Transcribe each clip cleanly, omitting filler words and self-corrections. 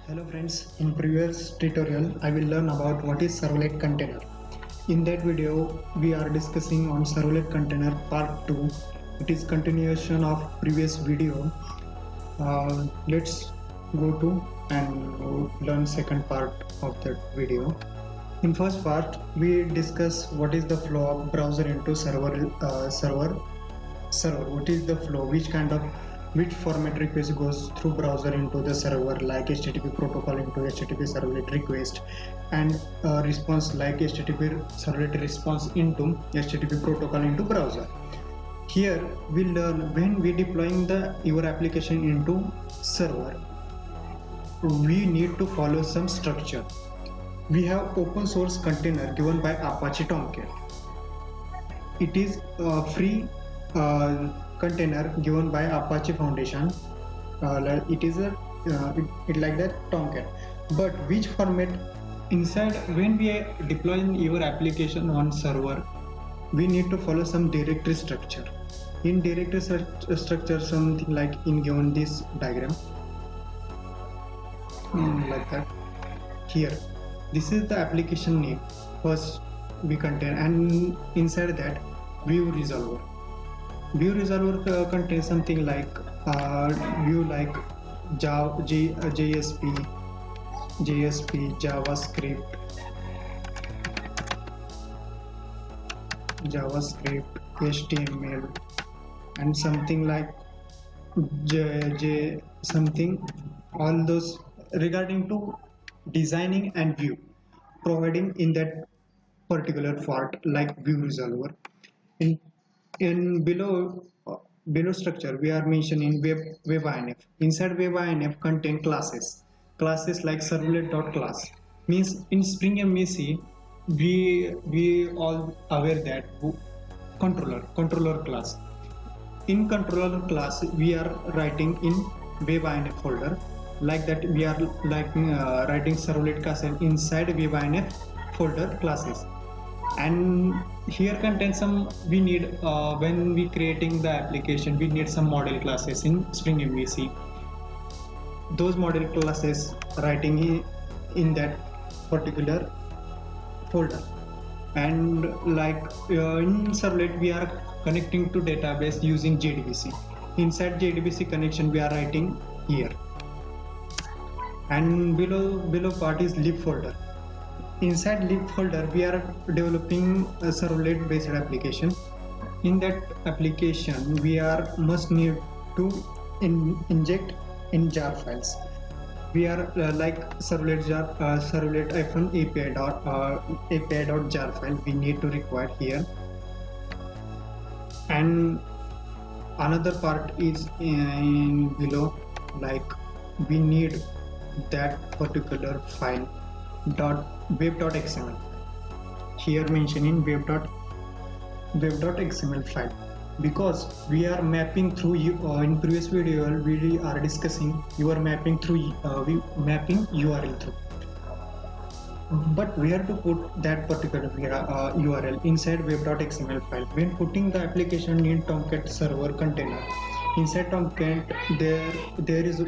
Hello friends, in previous tutorial I will learn about what is servlet container. In that video we are discussing on servlet container part 2. It is continuation of previous video. Let's go to and learn second part of that video. In first part we discuss what is the flow of browser into server. What is the flow, which format request goes through browser into the server, like HTTP protocol into HTTP servlet request, and response like HTTP servlet response into HTTP protocol into browser. Here we learn when we deploying your application into server, we need to follow some structure. We have open source container given by Apache Tomcat. It is free container given by Apache Foundation. It is like that Tomcat. But which format inside when we are deploying your application on server, we need to follow some directory structure. In directory structure, something like in given this diagram, like that. Here, this is the application name. First we contain, and inside that view resolver. View resolver contains something like view like JSP, JavaScript, HTML, and something like something, all those regarding to designing and view, providing in that particular part like view resolver. In below structure we are mentioning web-inf. Inside web-inf contain classes like servlet.class. Means in Spring MVC we all aware that controller class. In controller class we are writing in web-inf folder, like that we are writing servlet class inside web-inf folder classes. And here contains some, we need when we creating the application, we need some model classes in Spring MVC. Those model classes writing in that particular folder. And like in servlet we are connecting to database using JDBC. Inside JDBC connection we are writing here. And below part is lib folder. Inside lib folder we are developing a servlet based application. In that application we are must need to inject in jar files. We are like servlet-api.jar file we need to require here. And another part is in below, like we need that particular file web.xml. Here mentioning web.xml file, because we are mapping through in previous video we are discussing you are mapping through mapping URL through, but we have to put that particular URL inside web.xml file. When putting the application in Tomcat server container, inside Tomcat there is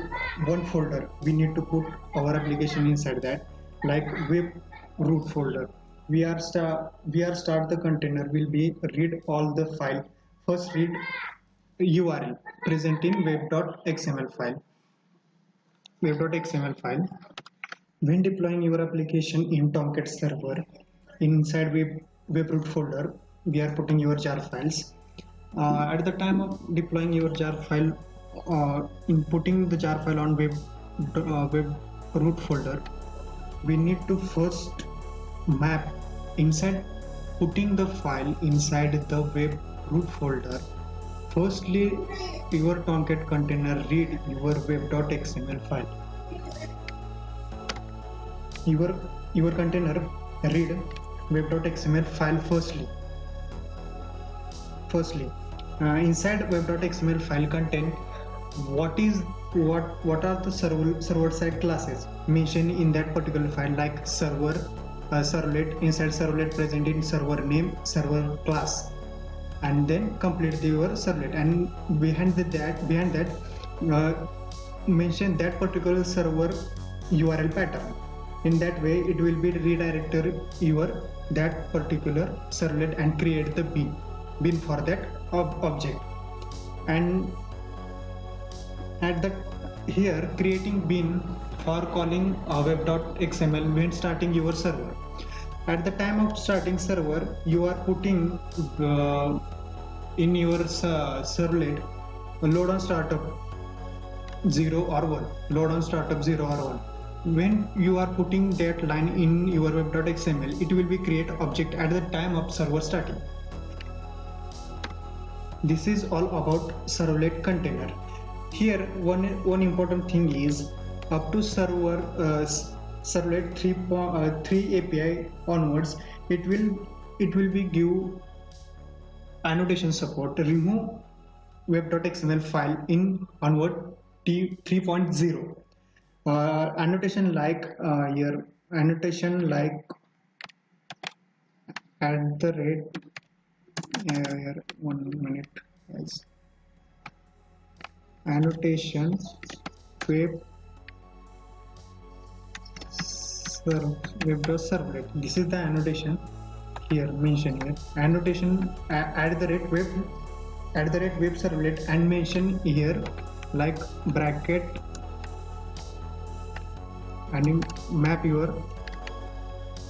one folder we need to put our application inside that, like web root folder. We are start the container will be read all the file. First read URL present in web.xml file. When deploying your application in Tomcat server, inside web root folder we are putting your jar files. At the time of deploying your jar file, in putting the jar file on web root folder, we need to first map inside, putting the file inside the web root folder. Firstly, your Tomcat container read your web.xml file. Your container read web.xml file firstly. Inside web.xml file content, what are the server side classes mentioned in that particular file, like servlet. Inside servlet present in server name, server class, and then complete your servlet. And behind that mention that particular server URL pattern. In that way, it will be redirected your that particular servlet and create the bin for that object. And at the here creating bin for calling web.xml when starting your server. At the time of starting server, you are putting in your servlet load on startup 0 or 1, load on startup 0 or 1. When you are putting that line in your web.xml, it will be create object at the time of server starting. This is all about servlet container. Here one important thing is up to server servlet 3 API onwards, it will be give annotation support. Remove web.xml file in onward 3.0. Annotation like here annotation like at the rate here 1 minute guys. Annotation web web.servlet. This is the annotation here mentioned here. Annotation at the rate web servlet and mention here like bracket and map your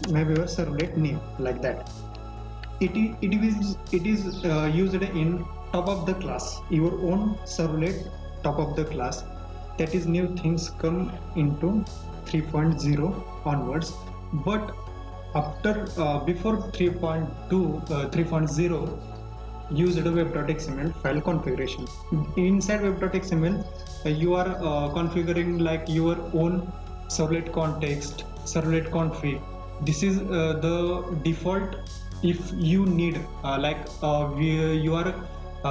servlet name like that. It is used in top of the class, your own servlet top of the class. That is new things come into 3.0 onwards, but after before 3.2 3.0 used web.xml file configuration. Inside web.xml you are configuring like your own servlet context, servlet config. This is the default if you need your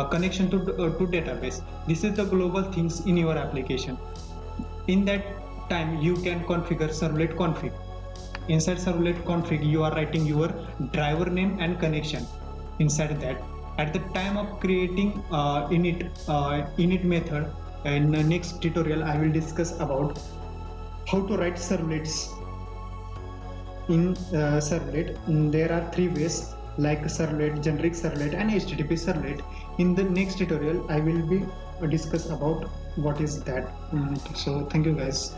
connection to database. This is the global things in your application. In that time you can configure servlet config. Inside servlet config you are writing your driver name and connection inside that. At the time of creating init method, in the next tutorial I will discuss about how to write servlets in servlet. There are 3 ways like servlet, generic servlet and HTTP servlet. In the next tutorial I will be discuss about what is that. So thank you guys.